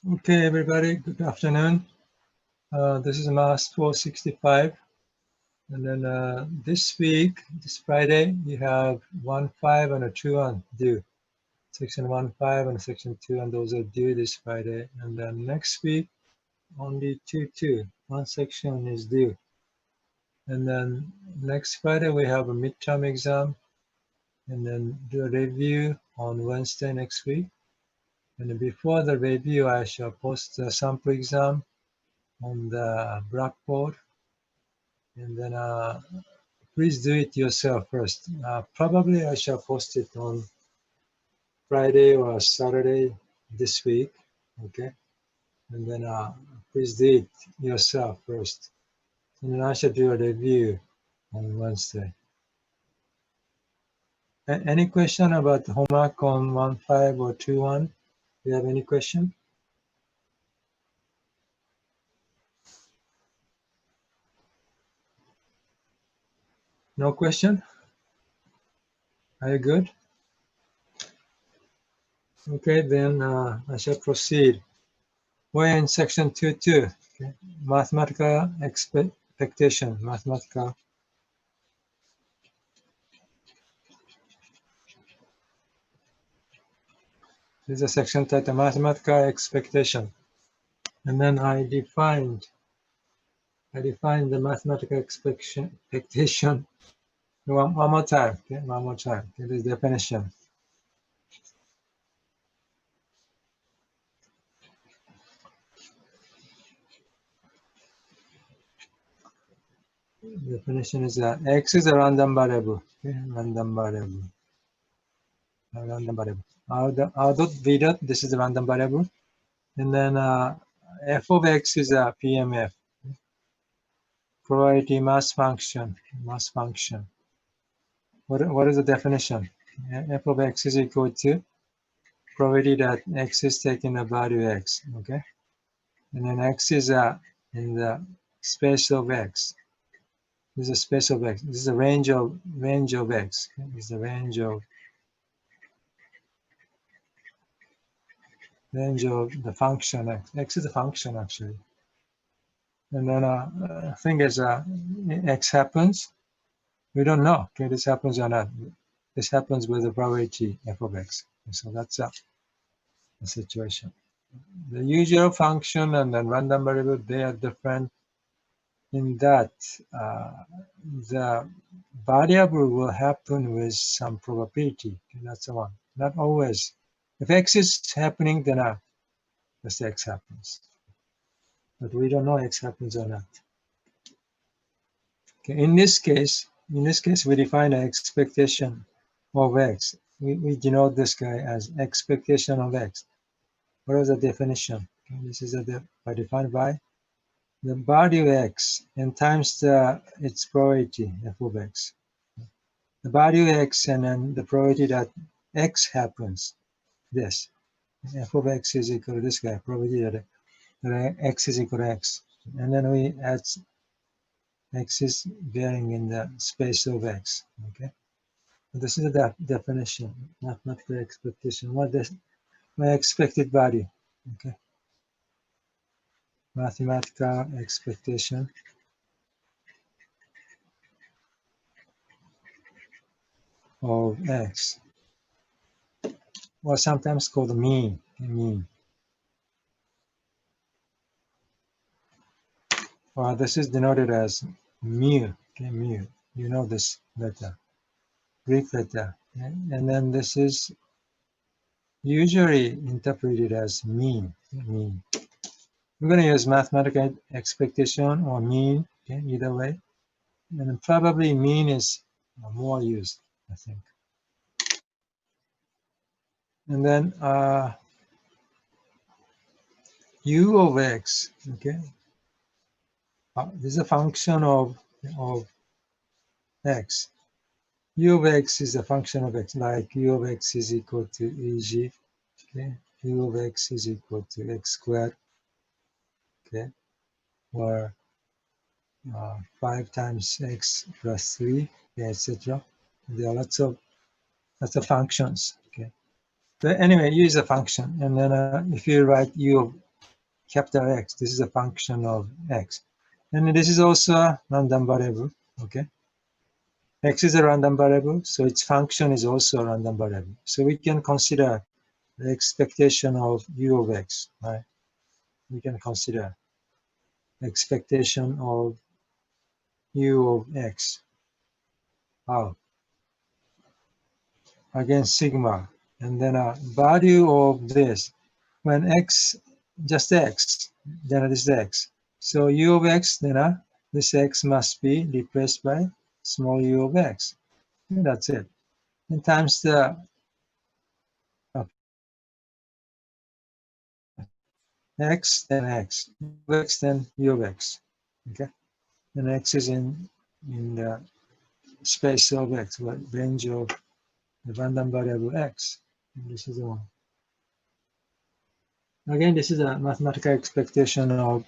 Okay, everybody, good afternoon. This is Mass 465. And then this week, this Friday, you have 1.5 and a 2.1 due. Section 1.5 and Section 2, and those are due this Friday. And then next week, only 2.2. One section is due. And then next Friday, we have a midterm exam. And then do a review on Wednesday next week. And then before the review, I shall post the sample exam on the Blackboard, and then please do it yourself first. Probably I shall post it on Friday or Saturday this week, okay? And then please do it yourself first. And then I shall do a review on Wednesday. Any question about the homework on 1.5 or 2.1? Do you have any question? No question? Are you good? Okay, then I shall proceed. We're in section 2.2, okay? Mathematical expectation, mathematical. This is a section titled mathematical expectation. And then I defined the mathematical expectation one more time, okay? One more time, okay? This definition. Definition is that X is a random variable, okay? Random variable. A random variable. R dot V dot, this is a random variable. And then f of X is a PMF. Probability mass function, mass function. What is the definition? F of X is equal to probability that X is taking a value X, okay? And then X is in the space of X. This is a space of X. This is a range of X. Okay? This is the range of the function X. X is a function actually. And then thing is X happens. We don't know. Okay, this happens or not. This happens with the probability F of X. So that's the situation. The usual function and the random variable, they are different in that the variable will happen with some probability. Okay, that's the one. Not always. If X is happening, then just X happens. But we don't know X happens or not. Okay, in this case, we define an expectation of X. We denote this guy as expectation of X. What is the definition? Okay, this is defined by the value X and times its probability F of X. The value X and then the probability that X happens, this. F of X is equal to this guy, probability that X is equal to X. And then we add X is bearing in the space of X, okay? This is the definition, mathematical expectation. What is my expected value, okay? Mathematical expectation of X, or sometimes called mean. Or this is denoted as mu, okay, mu. You know this letter, Greek letter. Okay? And then this is usually interpreted as mean. We're going to use mathematical expectation or mean, okay, either way. And probably mean is more used, I think. And then u of X, okay. This is a function of X. U of X is a function of X, like U of X is equal to EG, okay. U of X is equal to X squared, okay. Or 5 times X plus 3, okay, etc. There are lots of functions, okay. But anyway, U is a function, and then if you write U of capital X. This is a function of X. And this is also a random variable, okay? X is a random variable, so its function is also a random variable. So we can consider the expectation of U of X, right? We can consider expectation of U of X. How? Against sigma. And then a value of this. When X, just X, then this is X. So U of X, then this X must be replaced by small U of X. And that's it. And times the X, then X. U of X, then U of X. Okay? And X is in the space of X, range of the random variable X. And this is the one. Again, this is a mathematical expectation of